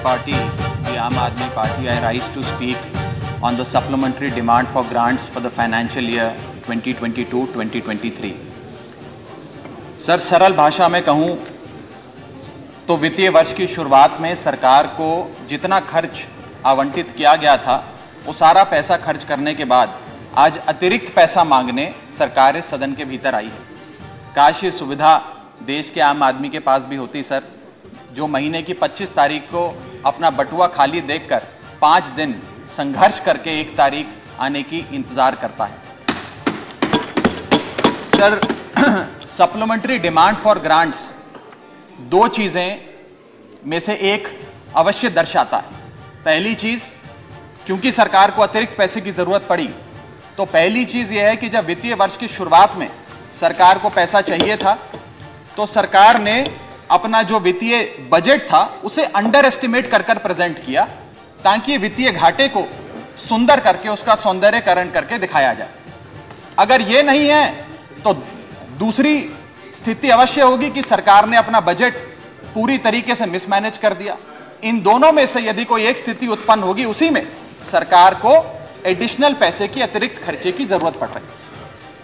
party, the Aam Aadmi Party, I rise to speak on the supplementary demand for grants for the financial year 2022-2023. Sir, सरल भाषा में कहूँ तो वित्तीय वर्ष की शुरुआत में सरकार को जितना खर्च आवंटित किया गया था वो सारा पैसा खर्च करने के बाद आज अतिरिक्त पैसा मांगने सरकार इस सदन के भीतर आई है। काश ये सुविधा देश के आम आदमी के पास भी होती सर, जो महीने की 25 तारीख को अपना बटुआ खाली देखकर 5 दिन संघर्ष करके 1 तारीख आने की इंतजार करता है। Sir, supplementary demand for grants 2 चीजें में से एक अवश्य दर्शाता है। पहली चीज, क्योंकि सरकार को अतिरिक्त पैसे की जरूरत पड़ी, तो पहली चीज यह है कि जब वित्तीय वर्ष की शुरुआत में सरकार को पैसा चाहिए था तो सरकार ने अपना जो वित्तीय बजट था उसे अंडर एस्टिमेट कर प्रेजेंट किया, ताकि वित्तीय घाटे को सुंदर करके उसका सौंदर्यकरण करके दिखाया जाए। अगर यह नहीं है तो दूसरी स्थिति अवश्य होगी कि सरकार ने अपना बजट पूरी तरीके से मिसमैनेज कर दिया। इन दोनों में से यदि कोई एक स्थिति उत्पन्न होगी, उसी में सरकार को एडिशनल पैसे की अतिरिक्त खर्चे की जरूरत पड़ रही है।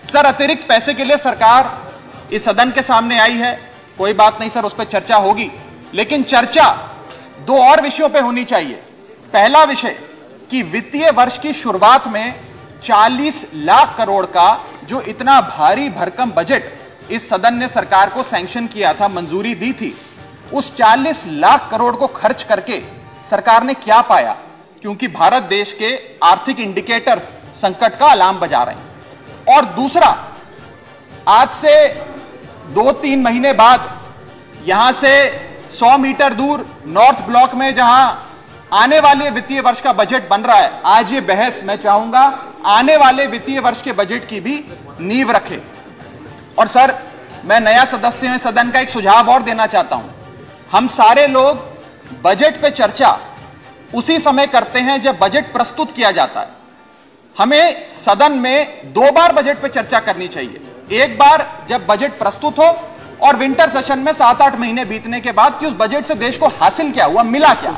सर, अतिरिक्त पैसे के लिए सरकार इस सदन के सामने आई है, कोई बात नहीं सर, उस पर चर्चा होगी, लेकिन चर्चा 2 और विषयों पे होनी चाहिए। पहला विषय कि वित्तीय वर्ष की शुरुआत में 40 लाख करोड़ का जो इतना भारी भरकम बजट इस सदन ने सरकार को सैंक्शन किया था, मंजूरी दी थी, उस 40 लाख करोड़ को खर्च करके सरकार ने क्या पाया, क्योंकि भारत देश के आर्थिक इंडिकेटर्स संकट का अलार्म बजा रहे हैं। और दूसरा, आज से 2-3 महीने बाद यहां से 100 मीटर दूर नॉर्थ ब्लॉक में जहां आने वाले वित्तीय वर्ष का बजट बन रहा है, आज ये बहस मैं चाहूंगा आने वाले वित्तीय वर्ष के बजट की भी नींव रखे। और सर, मैं नया सदस्य हूं सदन का, एक सुझाव और देना चाहता हूं। हम सारे लोग बजट पे चर्चा उसी समय करते हैं जब बजट प्रस्तुत किया जाता है। हमें सदन में 2 बार बजट पे चर्चा करनी चाहिए। एक बार जब बजट प्रस्तुत हो और विंटर सेशन में 7-8 महीने बीतने के बाद कि उस बजट से देश को हासिल क्या हुआ, मिला क्या,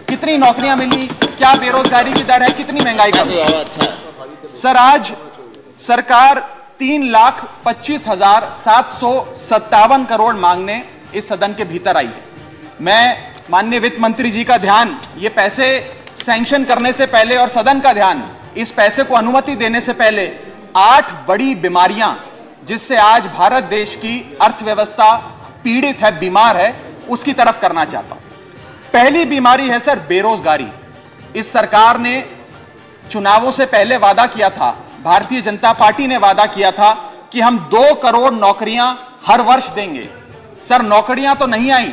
कितनी नौकरियां मिली, क्या बेरोजगारी की दर है, कितनी महंगाई कम है। सर, आज सरकार 3,25,757 करोड़ मांगने इस सदन के भीतर आई है। मैं माननीय वित्त मंत्री जी का ध्यान ये पैसे सैंक्शन करने से पहले और सदन का ध्यान इस पैसे को अनुमति देने से पहले 8 बड़ी बीमारियां जिससे आज भारत देश की अर्थव्यवस्था पीड़ित है, बीमार है, उसकी तरफ करना चाहता हूं। पहली बीमारी है सर बेरोजगारी। इस सरकार ने चुनावों से पहले वादा किया था, भारतीय जनता पार्टी ने वादा किया था कि हम 2 करोड़ नौकरियां हर वर्ष देंगे। सर, नौकरियां तो नहीं आई,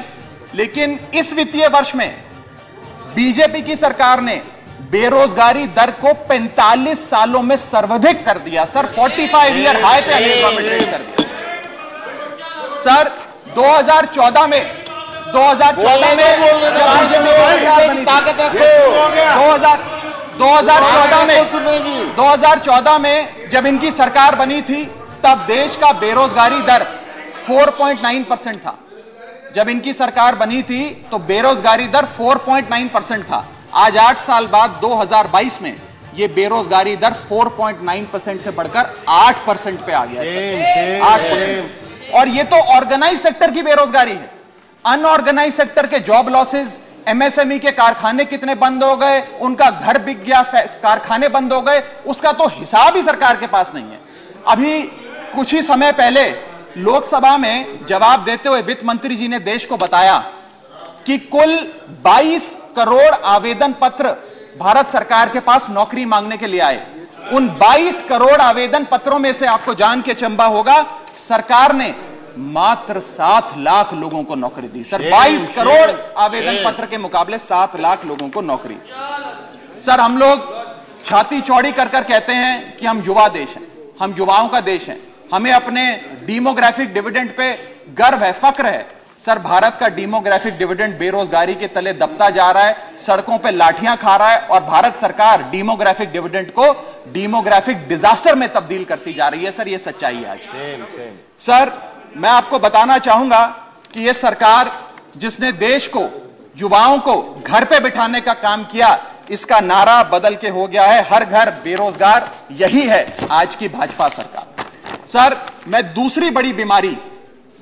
लेकिन इस वित्तीय वर्ष में बीजेपी की सरकार ने बेरोजगारी दर को 45 सालों में सर्वाधिक कर दिया। सर, 45 ईयर हाई पे अनएम्प्लॉयमेंट रेट कर दिया। सर, 2014 में जब बीजेपी की सरकार बनी थी, 2014 में जब इनकी सरकार बनी थी, तब देश का बेरोजगारी दर 4.9% था। जब इनकी सरकार बनी थी तो बेरोजगारी दर 4.9% था। आज 8 साल बाद 2022 में यह बेरोजगारी दर 4.9% से बढ़कर 8% पे आ गया है। 8%। और ये तो ऑर्गेनाइज सेक्टर की बेरोजगारी है। अनऑर्गेनाइज सेक्टर के जॉब लॉसेस, एमएसएमई के कारखाने कितने बंद हो गए, उनका घर बिक गया, कारखाने बंद हो गए, उसका तो हिसाब ही सरकार के पास नहीं है। अभी कुछ ही समय पहले लोकसभा में जवाब देते हुए वित्त मंत्री जी ने देश को बताया कि कुल 22 करोड़ आवेदन पत्र भारत सरकार के पास नौकरी मांगने के लिए आए। उन 22 करोड़ आवेदन पत्रों में से आपको जान के चंबा होगा, सरकार ने मात्र 7 लाख लोगों को नौकरी दी। सर, 22 करोड़ आवेदन पत्र के मुकाबले 7 लाख लोगों को नौकरी। सर, हम लोग छाती चौड़ी कर कहते हैं कि हम युवा देश हैं, हम युवाओं का देश है, हमें अपने डेमोग्राफिक डिविडेंड पे गर्व है, फक्र है। सर, भारत का डेमोग्राफिक डिविडेंड बेरोजगारी के तले दबता जा रहा है, सड़कों पे लाठियां खा रहा है, और भारत सरकार डेमोग्राफिक डिविडेंड को डेमोग्राफिक डिजास्टर में तब्दील करती जा रही है। सर, ये सच्चाई है आज। सर, मैं आपको बताना चाहूंगा कि यह सरकार जिसने देश को युवाओं को घर पे बिठाने का काम किया। इसका नारा बदल के हो गया है हर घर बेरोजगार। यही है आज की भाजपा सरकार। सर, मैं दूसरी बड़ी बीमारी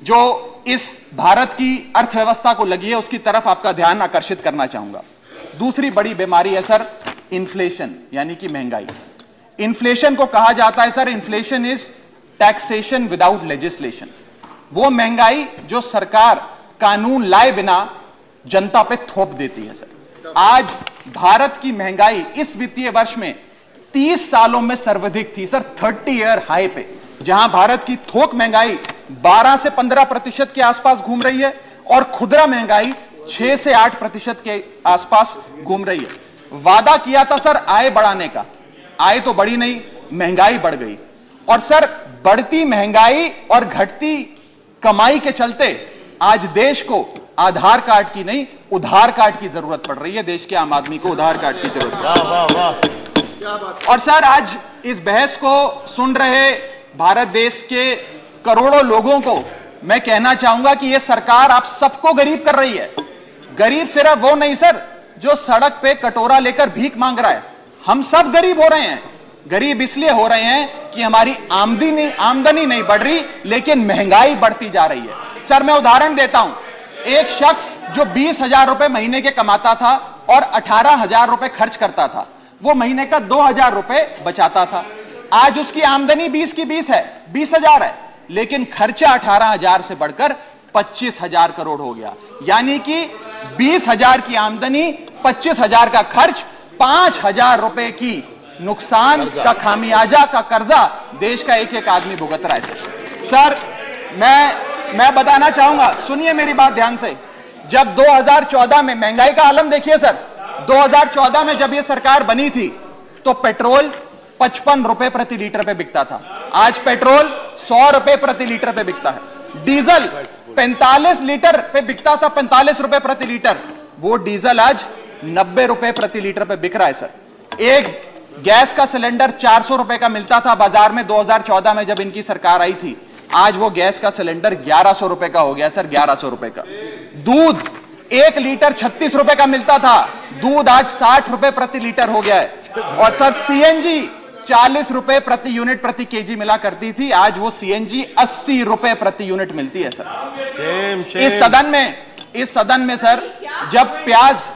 जो इस भारत की अर्थव्यवस्था को लगी है उसकी तरफ आपका ध्यान आकर्षित करना चाहूंगा। दूसरी बड़ी बीमारी है सर इन्फ्लेशन, यानी कि महंगाई। इन्फ्लेशन को कहा जाता है sir, inflation is taxation without legislation. वो महंगाई जो सरकार कानून लाए बिना जनता पे थोप देती है सर। आज भारत की महंगाई इस वित्तीय वर्ष में 30 सालों में सर्वाधिक थी सर, 30 ईयर हाई पे, जहां भारत की थोक महंगाई 12 से 15% के आसपास घूम रही है और खुदरा महंगाई 6 से 8% के आसपास घूम रही है। वादा किया था सर आय बढ़ाने का, आय तो बढ़ी नहीं, महंगाई बढ़ गई। और सर बढ़ती महंगाई और घटती कमाई के चलते आज देश को आधार कार्ड की नहीं उधार कार्ड की जरूरत पड़ रही है। देश के आम आदमी को उधार कार्ड की जरूरत है। वाह वाह वाह। और सर आज इस बहस को सुन रहे भारत देश के करोड़ों लोगों को मैं कहना चाहूंगा कि यह सरकार आप सबको गरीब कर रही है। गरीब सिर्फ वो नहीं सर जो सड़क पे कटोरा लेकर भीख मांग रहा है, हम सब गरीब हो रहे हैं। गरीब इसलिए हो रहे हैं कि हमारी आमदनी नहीं बढ़ रही, लेकिन महंगाई बढ़ती जा रही है। सर मैं उदाहरण देता हूं, एक शख्स जो 20,000 रुपए महीने के कमाता था और 18,000 रुपए खर्च करता था, वो महीने का 2,000 रुपए बचाता था। आज उसकी आमदनी 20 की 20 है, 20,000 है, लेकिन खर्चा 18,000 से बढ़कर 25,000 करोड़ हो गया। यानी कि 20,000 की आमदनी, 25,000 का खर्च, 5,000 रुपए की नुकसान का खामियाजा का कर्जा देश का एक एक आदमी भुगत रहा है। सर मैं बताना चाहूंगा, सुनिए मेरी बात ध्यान से। जब 2014 में महंगाई का आलम देखिए सर, 2014 में जब यह सरकार बनी थी तो पेट्रोल 55 रुपए प्रति लीटर पे बिकता था। आज पेट्रोल 100 रुपए प्रति लीटर पे बिकता है। डीजल 45 लीटर पे बिकता था, 45 रुपए प्रति लीटर, वो डीजल आज 90 रुपए प्रति लीटर पे बिक रहा है सर। एक गैस का सिलेंडर 400 रुपए का मिलता था बाजार में 2014 में जब इनकी सरकार आई थी, आज वो गैस का सिलेंडर 1100 रुपए का हो गया सर, 1100 रुपए का। दूध 1 लीटर 36 रुपए का मिलता था, दूध आज 60 रुपए प्रति लीटर हो गया है। और सर सीएनजी 40 रुपए प्रति यूनिट प्रति केजी मिला करती थी, आज वो सीएनजी 80 रुपए प्रति यूनिट मिलती है सर। इस सदन में सर जब प्याज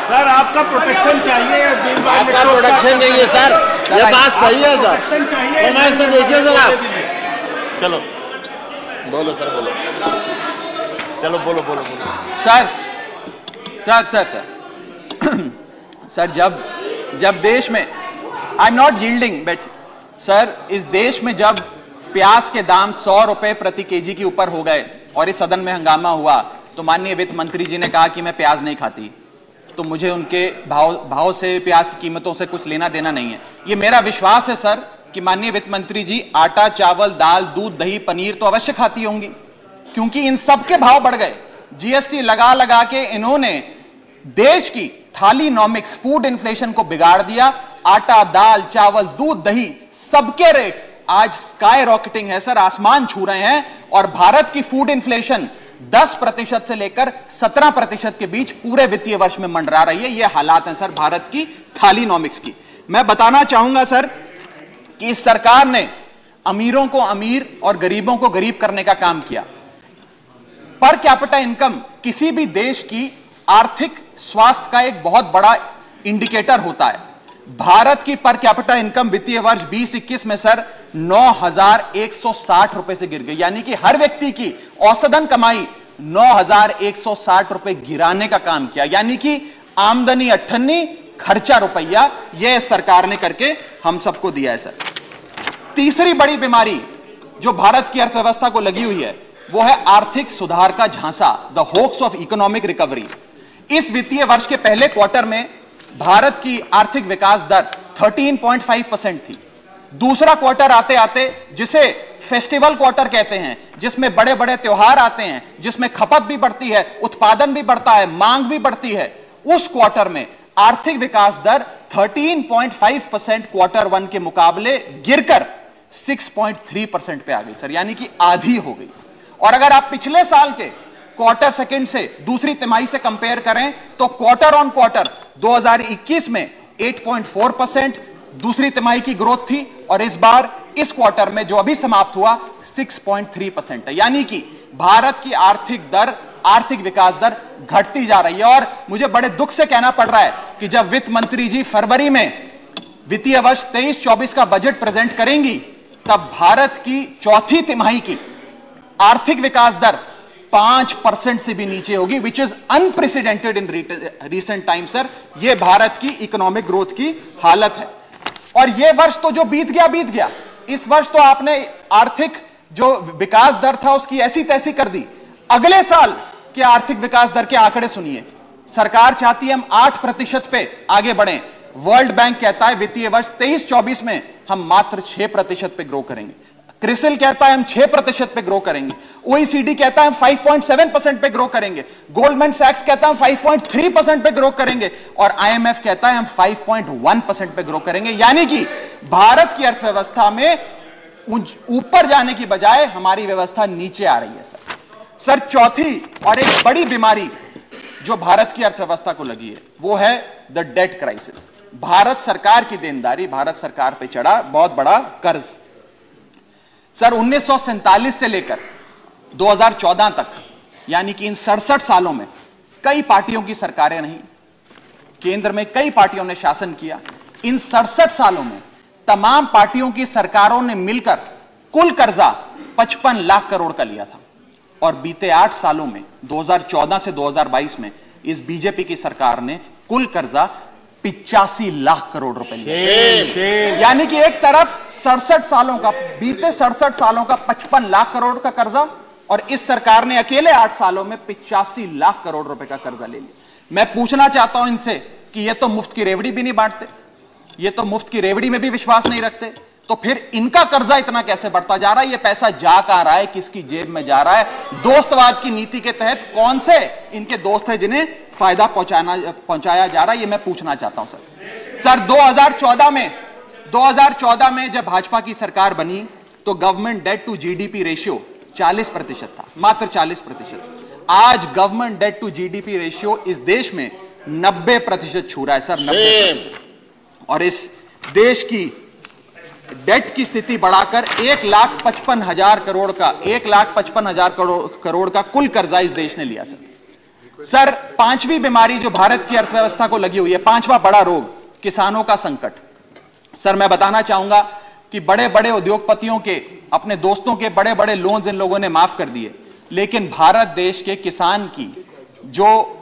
सर आपका प्रोटेक्शन चाहिए, आपका प्रोटेक्शन चाहिए सर, ये बात सही है सर। कमेंट से देखिए सर आप। चलो बोलो सर, बोलो, चलो बोलो बोलो बोलो सर जब देश में, I am not yielding but sir, इस देश में जब प्याज के दाम 100 रुपए प्रति केजी के ऊपर हो गए और इस सदन में हंगामा हुआ तो माननीय वित्त मंत्री जी ने कहा कि मैं प्याज नहीं खाती, तो मुझे उनके भाव से, प्याज की कीमतों से कुछ लेना देना नहीं है। ये मेरा विश्वास है सर कि माननीय वित्त मंत्री जी आटा, चावल, दाल, दूध, दही, पनीर तो अवश्य खाती होंगी, क्योंकि इन सब के भाव बढ़ गए। जीएसटी लगा लगा के इन्होंने देश की थालीनॉमिक्स, फूड इन्फ्लेशन को बिगाड़ दिया। आटा, दाल, चावल, दूध, दही सबके रेट आज स्काई रॉकेटिंग है सर, आसमान छू रहे हैं। और भारत की फूड इन्फ्लेशन 10% से लेकर 17% के बीच पूरे वित्तीय वर्ष में मंडरा रही है। ये हालात हैं सर भारत की थालीनॉमिक्स की। मैं बताना चाहूंगा सर कि इस सरकार ने अमीरों को अमीर और गरीबों को गरीब करने का काम किया। पर कैपिटा इनकम किसी भी देश की आर्थिक स्वास्थ्य का एक बहुत बड़ा इंडिकेटर होता है। भारत की पर कैपिटा इनकम वित्तीय वर्ष 2021 में सर 9,160 रुपए से गिर गई, यानी कि हर व्यक्ति की औसतन कमाई 9,160 रुपए गिराने का काम किया। यानी कि आमदनी 98, खर्चा रुपया, यह सरकार ने करके हम सबको दिया है सर। तीसरी बड़ी बीमारी जो भारत की अर्थव्यवस्था को लगी हुई है वो है आर्थिक सुधार का झांसा, the hoax of economic recovery. इस वित्तीय वर्ष के पहले क्वार्टर में भारत की आर्थिक विकास दर 13.5% थी। दूसरा क्वार्टर आते आते, जिसे फेस्टिवल क्वार्टर कहते हैं, जिसमें बड़े बड़े त्योहार आते हैं, जिसमें खपत भी बढ़ती है, उत्पादन भी बढ़ता है, मांग भी बढ़ती है, उस क्वार्टर में आर्थिक विकास दर 13.5% क्वार्टर 1 के मुकाबले गिरकर 6.3% पे आ गई सर, यानी कि आधी हो गई। और अगर आप पिछले साल के क्वार्टर सेकंड से दूसरी तिमाही से कंपेयर करें तो क्वार्टर ऑन क्वार्टर 2021 में 8.4% दूसरी तिमाही की ग्रोथ थी, और इस बार इस क्वार्टर में जो अभी समाप्त हुआ 6.3% है, यानी कि भारत की आर्थिक विकास दर घटती जा रही है। और मुझे बड़े दुख से कहना पड़ रहा है कि जब वित्त मंत्री जी फरवरी में वित्तीय वर्ष 23-24 का बजट प्रेजेंट करेंगी, तब भारत की चौथी तिमाही की आर्थिक विकास दर 5% से भी नीचे होगी, which is unprecedented in recent time sir. यह भारत की इकोनॉमिक ग्रोथ की हालत है। और यह वर्ष तो जो बीत गया, इस वर्ष तो आपने आर्थिक जो विकास दर था उसकी ऐसी तैसी कर दी। अगले साल के आर्थिक विकास दर के आंकड़े सुनिए। सरकार चाहती है हम 8% पे आगे बढ़ें। वर्ल्ड बैंक कहता है वित्तीय वर्ष 23-24 में हम मात्र 6% पे ग्रो करेंगे। क्रिसिल कहता है हम 6% पे ग्रो करेंगे। ओईसीडी कहता है हम 5.7% पे ग्रो करेंगे। गोल्डमैन सैक्स कहता है हम 5.3% पे ग्रो करेंगे, और आईएमएफ कहता है हम 5.1% पे ग्रो करेंगे। यानी कि भारत की अर्थव्यवस्था में ऊपर जाने की बजाय हमारी व्यवस्था नीचे आ रही है सर। चौथी और एक बड़ी बीमारी जो भारत की अर्थव्यवस्था को लगी है वो है द डेट क्राइसिस। भारत सरकार की देनदारी, भारत सरकार पे चढ़ा बहुत बड़ा कर्ज। सर 1947 से लेकर 2014 तक, यानी कि इन 67 सालों में कई पार्टियों की सरकारें रहीं, केंद्र में कई पार्टियों ने शासन किया। इन 67 सालों में तमाम पार्टियों की सरकारों ने मिलकर कुल कर्जा 55 लाख करोड़ का लिया था, और बीते 8 सालों में 2014 से 2022 में इस बीजेपी की सरकार ने कुल कर्जा 85 लाख करोड़ रुपए लिया। यानी कि एक तरफ 67 सालों का, बीते 67 सालों का 55 लाख करोड़ का कर्जा, और इस सरकार ने अकेले 8 सालों में 85 लाख करोड़ रुपए का कर्जा ले लिया। मैं पूछना चाहता हूं इनसे कि ये तो मुफ्त की रेवड़ी भी नहीं बांटते, ये तो मुफ्त की रेवड़ी में भी विश्वास नहीं रखते, तो फिर इनका कर्जा इतना कैसे बढ़ता जा रहा है? ये पैसा जा कहां रहा है, किसकी जेब में जा रहा है? दोस्तवाद की नीति के तहत कौन से इनके दोस्त हैं जिन्हें फायदा पहुंचाया जा रहा है? ये मैं पूछना चाहता हूं सर 2014 में जब भाजपा की सरकार बनी तो government debt to GDP ratio 40% था, मात्र 40%। आज government debt to GDP ratio इस देश में 90% छू रहा है सर, 90%। और इस देश की डेट की स्थिति बढ़ाकर 1,55,000 करोड़ का 1,55,000 करोड़ का कुल कर्जा इस देश ने लिया सर। पांचवी बीमारी जो भारत की अर्थव्यवस्था को लगी हुई है, पांचवा बड़ा रोग, किसानों का संकट। सर मैं बताना चाहूंगा कि बड़े बड़े उद्योगपतियों के, अपने दोस्तों के बड़े बड़े लोन्स इन लोगों ने माफ कर दिए, लेकिन भारत देश के किसान की जो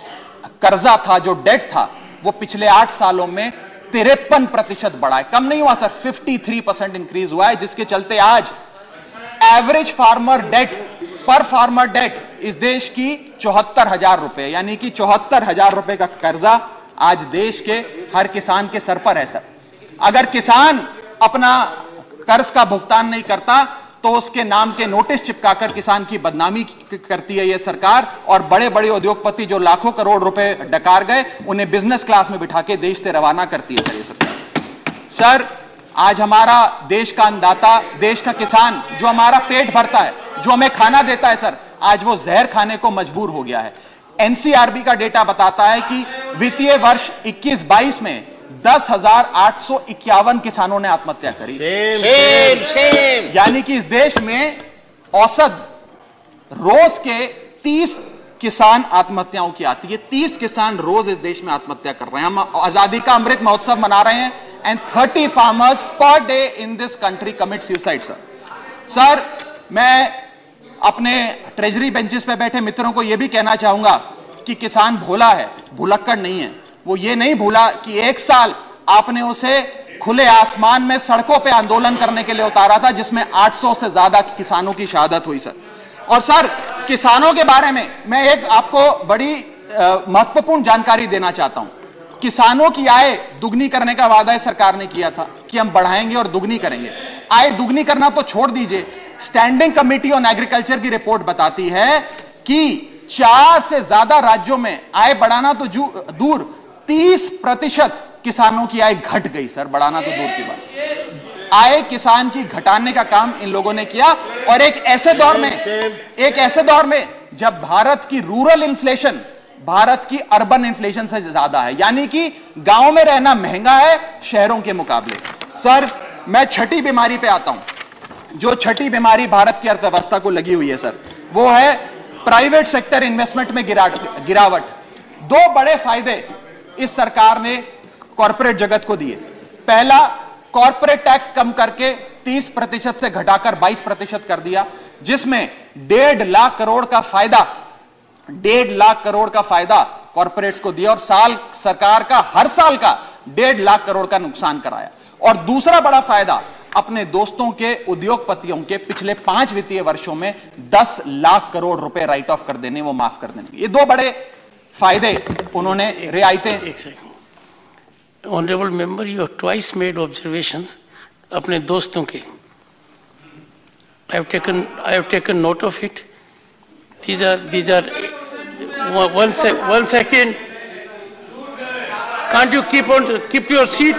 कर्जा था, जो डेट था, वो पिछले 8 सालों में 53% बढ़ा है, कम नहीं हुआ सर, 53% इंक्रीज हुआ है, जिसके चलते आज एवरेज फार्मर डेट पर फार्मर डेट इस देश की 74,000 रुपए, यानी कि 74,000 रुपए का कर्जा आज देश के हर किसान के सर पर है सर। अगर किसान अपना कर्ज का भुगतान नहीं करता तो उसके नाम के नोटिस चिपकाकर किसान की बदनामी करती है यह सरकार, और बड़े बड़े उद्योगपति जो लाखों करोड़ रुपए डकार गए उन्हें बिजनेस क्लास में बिठा के देश से रवाना करती है सर ये सरकार। सर आज हमारा देश का अन्नदाता, देश का किसान जो हमारा पेट भरता है, जो हमें खाना देता है सर, आज वो जहर खाने को मजबूर हो गया है। एनसीआरबी का डेटा बताता है कि वित्तीय वर्ष 21-22 में 10,851 किसानों ने आत्महत्या करी। यानी कि इस देश में औसत रोज के 30 किसान आत्महत्याओं की आती है। 30 किसान रोज इस देश में आत्महत्या कर रहे हैं। हम आजादी का अमृत महोत्सव मना रहे हैं, and 30 farmers per day in this country commit suicide sir. मैं अपने ट्रेजरी बेंचेस पे बैठे मित्रों को यह भी कहना चाहूंगा कि किसान भोला है, भुलक्कड़ नहीं है। वो ये नहीं भूला कि 1 साल आपने उसे खुले आसमान में सड़कों पे आंदोलन करने के लिए उतारा था, जिसमें 800 से ज्यादा किसानों की शहादत हुई सर। और सर किसानों के बारे में मैं एक आपको बड़ी महत्वपूर्ण जानकारी देना चाहता हूं। किसानों की आय दुगनी करने का वादा सरकार ने किया था कि हम बढ़ाएंगे और दुगनी करेंगे। आय दुगनी करना तो छोड़ दीजिए, स्टैंडिंग कमेटी ऑन एग्रीकल्चर की रिपोर्ट बताती है कि 4 से ज्यादा राज्यों में आय बढ़ाना तो दूर, 30% किसानों की आय घट गई सर, बढ़ाना तो दूर की बात। आय किसान की घटाने का काम इन लोगों ने किया, और एक ऐसे दौर में जब भारत की रूरल इन्फ्लेशन भारत की अर्बन इन्फ्लेशन से ज्यादा है, यानी कि गांव में रहना महंगा है शहरों के मुकाबले। सर मैं छठी बीमारी पे आता हूं। जो छठी बीमारी भारत की अर्थव्यवस्था को लगी हुई है सर, वो है प्राइवेट सेक्टर इन्वेस्टमेंट में गिरावट। दो बड़े फायदे इस सरकार ने कॉर्पोरेट जगत को दिए। पहला, कॉर्पोरेट टैक्स कम करके 30% से घटाकर 22% कर दिया, जिसमें 1.5 लाख करोड़ का फायदा 1.5 लाख करोड़ का फायदा कॉर्पोरेट्स को दिया, और सरकार का हर साल का 1.5 लाख करोड़ का नुकसान कराया। और दूसरा बड़ा फायदा, अपने दोस्तों के उद्योगपतियों के पिछले 5 वित्तीय वर्षों में 10 लाख करोड़ रुपए राइट ऑफ कर देने, वो माफ कर देने। ये दो बड़े फायदे उन्होंने, रियायतें। Honourable member, you have twice made observations अपने दोस्तों के। I have taken note of it. These are one second. Can't you keep your seat?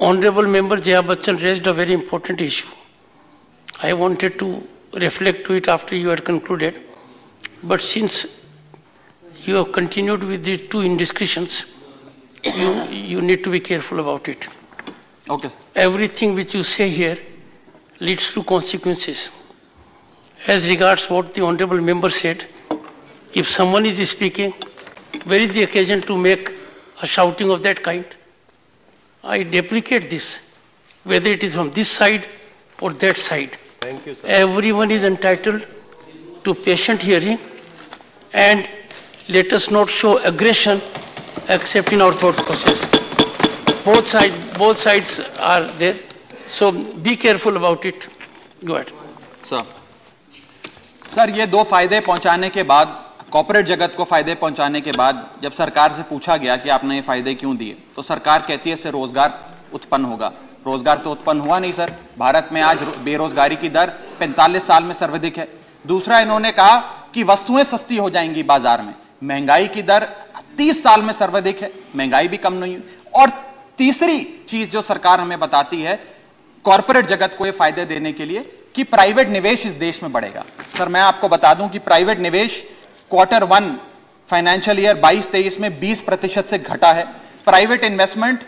Honorable Member Jaya Bachchan raised a very important issue. I wanted to reflect to it after you had concluded, but since you have continued with the two indiscretions, you need to be careful about it. Okay. Everything which you say here leads to consequences. As regards what the Honorable Member said, if someone is speaking, where is the occasion to make a shouting of that kind? I deprecate this, whether it is from this side or that side. Thank you, sir. Everyone is entitled to patient hearing, and let us not show aggression except in our thought process. Both sides are there. So be careful about it. Go ahead. Sir ये दो फायदे पहुंचाने के बाद, corporate जगत को फायदे पहुंचाने के बाद, जब सरकार से पूछा गया कि आपने ये फायदे क्यों दिए, तो सरकार कहती है इससे रोजगार उत्पन्न होगा। रोजगार तो उत्पन्न हुआ नहीं सर। भारत में आज बेरोजगारी की दर 45 साल में सर्वाधिक है। दूसरा, इन्होंने कहा कि वस्तुएं सस्ती हो जाएंगी बाजार में। महंगाई की दर 30 साल में सर्वाधिक है, महंगाई भी कम नहीं हुई। और तीसरी चीज जो सरकार हमें बताती है कॉर्पोरेट जगत को ये फायदे देने के लिए, कि प्राइवेट निवेश इस देश में बढ़ेगा। सर मैं आपको बता दूं कि प्राइवेट निवेश Q1 फाइनेंशियल ईयर 22-23 में 20% से घटा है। प्राइवेट इन्वेस्टमेंट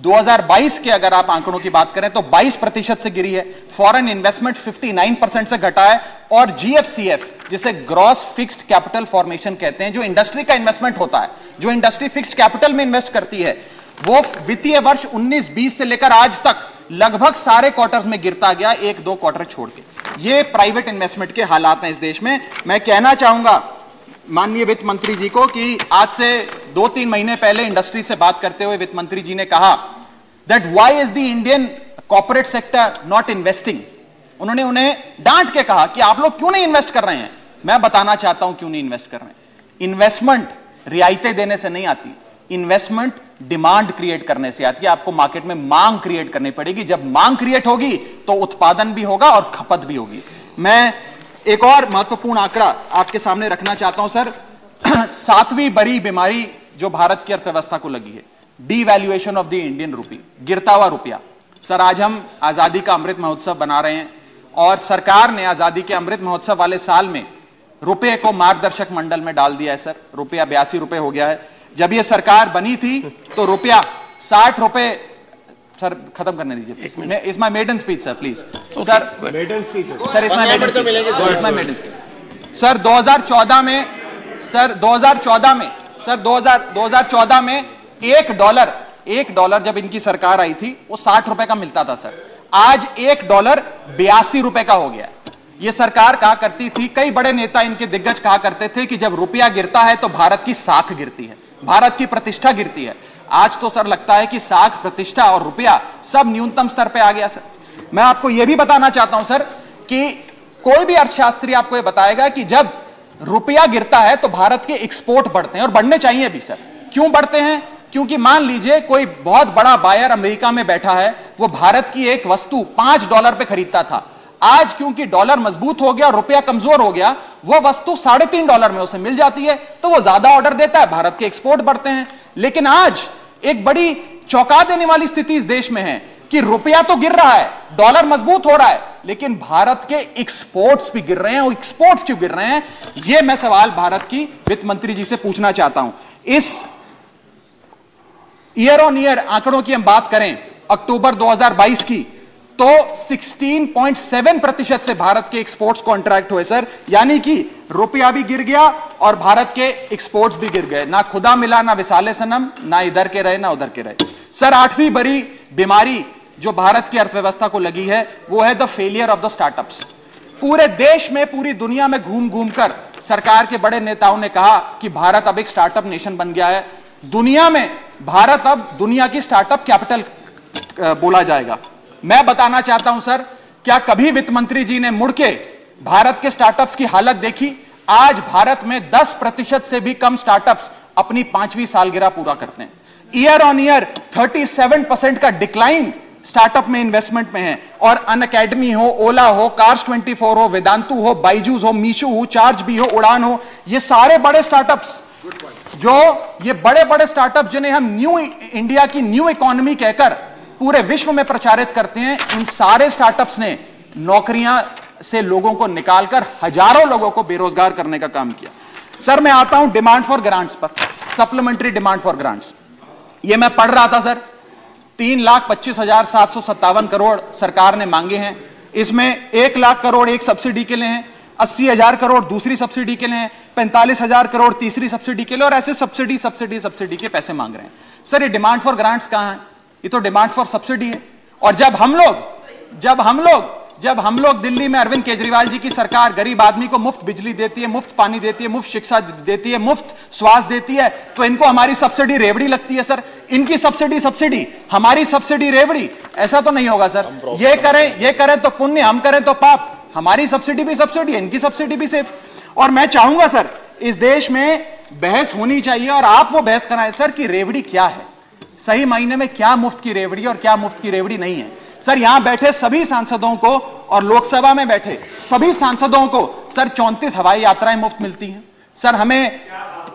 2022 के अगर आप आंकड़ों की बात करें तो 22% से गिरी है। फॉरेन इन्वेस्टमेंट 59% से घटा है। और GFCF, जिसे ग्रॉस फिक्स्ड कैपिटल फॉर्मेशन कहते हैं, जो इंडस्ट्री का इन्वेस्टमेंट होता है, जो इंडस्ट्री फिक्स्ड कैपिटल में इन्वेस्ट करती है, वो वित्तीय वर्ष 19-20 से लेकर आज तक लगभग सारे क्वार्टर्स में गिरता गया, 1-2 क्वार्टर छोड़ के। ये प्राइवेट इन्वेस्टमेंट के हालात हैं इस देश में। मैं कहना चाहूंगा माननीय वित्त मंत्री जी को कि आज से 2-3 महीने पहले इंडस्ट्री से बात करते हुए वित्त मंत्री जी ने कहा that why is the Indian corporate sector not investing. उन्होंने उन्हें डांट के कहा कि आप लोग क्यों नहीं इन्वेस्ट कर रहे हैं। मैं बताना चाहता हूं क्यों नहीं इन्वेस्ट कर रहे हैं। इन्वेस्टमेंट रियायतें देने से नहीं आती, इन्वेस्टमेंट डिमांड क्रिएट करने से आती है। आपको मार्केट में मांग क्रिएट करनी पड़ेगी। जब मांग क्रिएट होगी तो उत्पादन भी होगा और खपत भी होगी। मैं एक और महत्वपूर्ण आंकड़ा आपके सामने रखना चाहता हूं सर। 7वीं बड़ी बीमारी जो भारत की अर्थव्यवस्था को लगी है, devaluation of the Indian rupee, गिरता हुआ रुपया। सर आज हम आजादी का अमृत महोत्सव बना रहे हैं और सरकार ने आजादी के अमृत महोत्सव वाले साल में रुपये को मार्गदर्शक मंडल में डाल दिया है सर। रुपया 82 रुपए हो गया है। जब यह सरकार बनी थी तो रुपया 60 रुपए। सर खत्म करने दीजिए। Is my maiden speech sir, please. Sir maiden speech sir, is my maiden. Sir 2014 में 1 डॉलर जब इनकी सरकार आई थी वो 60 रुपए का मिलता था सर। आज $1 82 रुपए का हो गया। ये सरकार कहा करती थी, कई बड़े नेता इनके दिग्गज कहा करते थे कि जब रुपया गिरता है तो भारत की साख गिरती है, भारत की प्रतिष्ठा गिरती है। आज तो सर लगता है कि साख, प्रतिष्ठा और रुपया सब न्यूनतम स्तर पे आ गया सर। मैं आपको यह भी बताना चाहता हूं सर कि कोई भी अर्थशास्त्री आपको यह बताएगा कि जब रुपया गिरता है तो भारत के एक्सपोर्ट बढ़ते हैं, और बढ़ने चाहिए भी सर। क्यों बढ़ते हैं? क्योंकि मान लीजिए कोई बहुत बड़ा बायर अमेरिका में बैठा है, वो भारत की एक वस्तु $5 पे खरीदता था। आज क्योंकि डॉलर मजबूत हो गया और रुपया कमजोर हो गया, वो वस्तु $3.5 में उसे मिल जाती है, तो वो ज्यादा ऑर्डर देता है, भारत के एक्सपोर्ट बढ़ते हैं। लेकिन आज एक बड़ी चौंका देने वाली स्थिति इस देश में है कि रुपया तो गिर रहा है, डॉलर मजबूत हो रहा है, लेकिन भारत के एक्सपोर्ट्स भी गिर रहे हैं। और एक्सपोर्ट्स क्यों गिर रहे हैं, यह मैं सवाल भारत की वित्त मंत्री जी से पूछना चाहता हूं। इस ईयर ऑन ईयर आंकड़ों की हम बात करें अक्टूबर 2022 की, तो 16.7% से भारत के एक्सपोर्ट्स कॉन्ट्रैक्ट हुए सर, यानी कि रुपया भी गिर गया और भारत के एक्सपोर्ट्स भी गिर गए। ना खुदा मिला ना विसाले सनम, ना इधर के रहे ना उधर के रहे। सर 8वीं बड़ी बीमारी जो भारत की अर्थव्यवस्था को लगी है वो है the failure of the startups. पूरे देश में, पूरी दुनिया में घूम घूम कर सरकार के बड़े नेताओं ने कहा कि भारत अब एक स्टार्टअप नेशन बन गया है, दुनिया में भारत अब दुनिया की स्टार्टअप कैपिटल बोला जाएगा। मैं बताना चाहता हूं सर, क्या कभी वित्त मंत्री जी ने मुड़ के भारत के स्टार्टअप्स की हालत देखी? आज भारत में 10% से भी कम स्टार्टअप्स अपनी 5वीं सालगिरह पूरा करते हैं। ईयर ऑन ईयर 37% का डिक्लाइन स्टार्टअप में इन्वेस्टमेंट में है। और अनअकैडमी हो, ओला हो, कार्स 24 हो, वेदांतु हो, बाइजूस हो, मीशो हो, चार्ज भी हो, उड़ान हो, ये सारे बड़े स्टार्टअप्स, जो ये बड़े बड़े स्टार्टअप जिन्हें हम न्यू इंडिया की न्यू इकोनॉमी कहकर पूरे विश्व में प्रचारित करते हैं, इन सारे स्टार्टअप्स ने नौकरियां से लोगों को निकालकर हजारों लोगों को बेरोजगार करने का काम किया। सर मैं आता हूं डिमांड फॉर ग्रांट्स पर, सप्लीमेंट्री डिमांड फॉर ग्रांट्स। ये मैं पढ़ रहा था सर, 3,25,757 करोड़ सरकार ने मांगे हैं। इसमें 1 लाख करोड़ एक सब्सिडी के लिए हैं, 80,000 करोड़ दूसरी सब्सिडी के लिए हैं, 45,000 करोड़ तीसरी सब्सिडी के लिए, और ऐसे सब्सिडी के पैसे मांग रहे हैं। सर ये डिमांड फॉर ग्रांट्स कहां है? ये तो डिमांड फॉर सब्सिडी है। और जब हम लोग दिल्ली में अरविंद केजरीवाल जी की सरकार गरीब आदमी को मुफ्त बिजली देती है, मुफ्त पानी देती है, मुफ्त शिक्षा देती है, मुफ्त स्वास्थ्य देती है, तो इनको हमारी सब्सिडी रेवड़ी लगती है सर। इनकी सब्सिडी, हमारी सब्सिडी रेवड़ी, ऐसा तो नहीं होगा सर। ये करें तो पुण्य, हम करें तो पाप। हमारी सब्सिडी भी सब्सिडी है, इनकी सब्सिडी भी सेफ। और मैं चाहूंगा सर, इस देश में बहस होनी चाहिए और आप वो बहस कराएं सर कि रेवड़ी क्या है, सही मायने में क्या मुफ्त की रेवड़ी और क्या मुफ्त की रेवड़ी नहीं है। सर यहां बैठे सभी सांसदों को और लोकसभा में बैठे सभी सांसदों को सर 34 हवाई यात्राएं मुफ्त मिलती हैं। सर हमें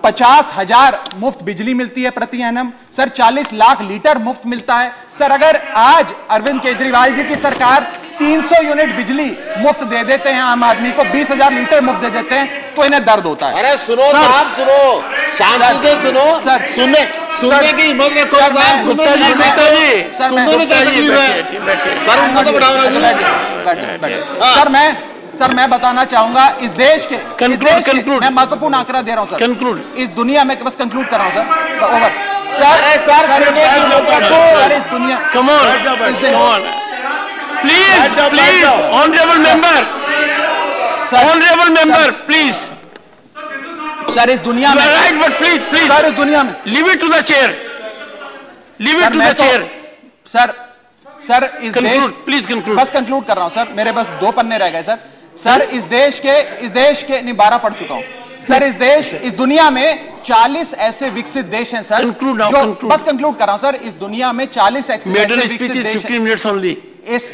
50,000 मुफ्त बिजली मिलती है प्रति एनम। सर 40 लाख लीटर मुफ्त मिलता है। सर अगर आज अरविंद केजरीवाल जी की सरकार 300 यूनिट बिजली मुफ्त दे देते हैं आम आदमी को, 20,000 लीटर मुफ्त दे देते हैं, तो इन्हें दर्द होता है। अरे सुनो साहब, सुनो, शांति से सुनो सर, सुनने की हिम्मत रखो साहब। सर उनको तो बढ़ाओ ना। सर मैं बताना चाहूंगा इस देश के मैं महत्वपूर्ण आंकड़ा दे रहा हूं सर। इस दुनिया में बस कंक्लूड कर रहा हूं सर, ओवर। सर इस दुनिया Please, honorable member, please. Sir इस दुनिया में, right, but please. सर इस दुनिया में, leave it to the chair. Sir इस देश, please conclude. बस कंक्लूड कर रहा हूं सर, मेरे बस 2 पन्ने रह गए सर। सर इस देश के नहीं 12 पढ़ चुका हूं सर। इस दुनिया में 40 ऐसे विकसित देश हैं सर, जो बस कंक्लूड कर रहा हूं सर, इस दुनिया में 40 ऐसे विकसित देश हैं। इस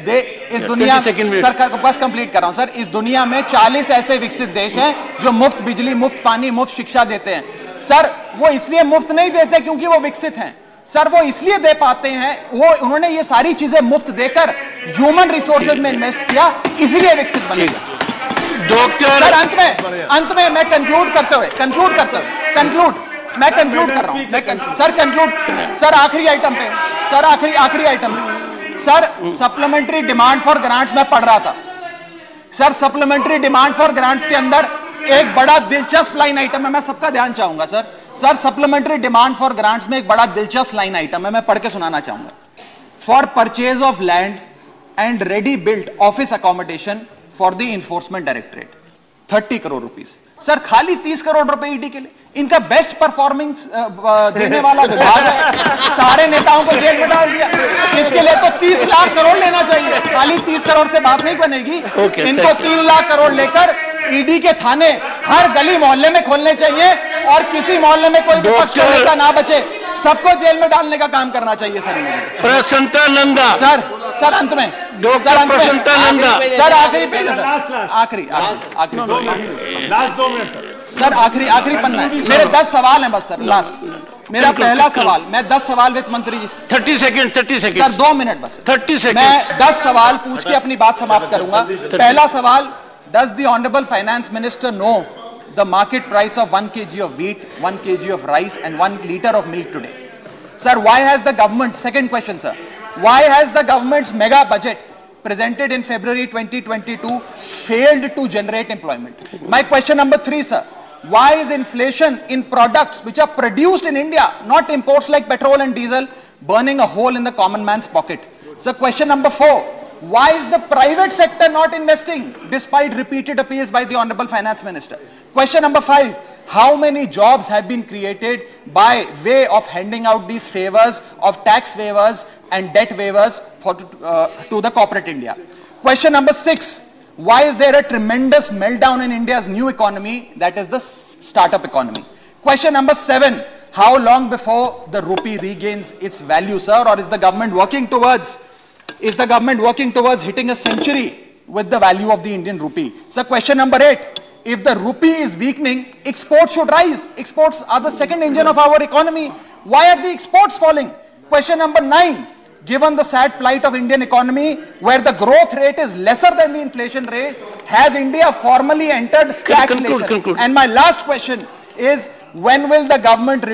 दुनिया सर बस कंप्लीट कर रहा हूं सर, इस दुनिया में 40 ऐसे विकसित देश हैं जो मुफ्त बिजली, मुफ्त पानी, मुफ्त शिक्षा देते हैं। सर वो इसलिए मुफ्त नहीं देते क्योंकि वो विकसित हैं सर, वो इसलिए दे पाते हैं, उन्होंने ये सारी चीजें मुफ्त देकर ह्यूमन रिसोर्सेज में इन्वेस्ट किया, इसलिए विकसित बने। सर अंत में मैं कंक्लूड कर रहा हूं सर आखिरी आइटम पे sir supplementary demand for grants में पढ़ रहा था sir. Supplementary demand for grants के अंदर एक बड़ा दिलचस्प लाइन आइटम है, मैं सबका ध्यान चाहूंगा sir supplementary demand for grants में एक बड़ा दिलचस्प लाइन आइटम है, मैं पढ़ के सुनाना चाहूंगा। For purchase of land and ready built office accommodation for the enforcement directorate 30 crore rupees. Sir खाली 30 करोड़ रुपए ईडी के लिए, इनका बेस्ट परफॉर्मेंस देने वाला विभाग है, सारे नेताओं को जेल में डाल दिया। इसके लिए तो 30 लाख करोड़ लेना चाहिए, खाली 30 करोड़ से बात नहीं बनेगी। इनको 3 लाख करोड़ लेकर ईडी के थाने हर गली मोहल्ले में खोलने चाहिए और किसी मोहल्ले में कोई विपक्ष का नेता ना बचे, सबको जेल में डालने का काम करना चाहिए सर। प्रसन्नता नंदा सर अंत में डॉक्टर प्रसन्नानंदा सर आखिरी पेज है लास्ट सर, लास्ट आखिरी लास्ट 2 मिनट सर। सर आखिरी पन्ना है। मेरे 10 सवाल हैं बस सर, लास्ट मेरा पहला सवाल, मैं 10 सवाल वित्त मंत्री जी 30 सेकंड सर 2 मिनट बस 30 सेकंड मैं 10 सवाल पूछ के अपनी बात समाप्त करूंगा। पहला सवाल, does the honourable finance minister know the market price of 1 kg of wheat, 1 kg of rice and 1 liter of milk today? Sir, why has the government, second question sir, why has the government's mega budget presented in February 2022 failed to generate employment? My question number 3 sir, why is inflation in products which are produced in India, not imports like petrol and diesel, burning a hole in the common man's pocket? So question number 4, why is the private sector not investing despite repeated appeals by the Honorable Finance Minister? Question number 5, how many jobs have been created by way of handing out these favors of tax waivers and debt waivers to the corporate India? Question number 6, why is there a tremendous meltdown in India's new economy, that is the startup economy? Question number 7, how long before the rupee regains its value, sir, or is the government working towards hitting a century with the value of the Indian rupee? So question number 8, if the rupee is weakening, exports should rise. Exports are the second engine of our economy. Why are the exports falling? Question number 9, given the sad plight of Indian economy, where the growth rate is lesser than the inflation rate, has India formally entered stagflation? Conclude. And my last question is, when will the government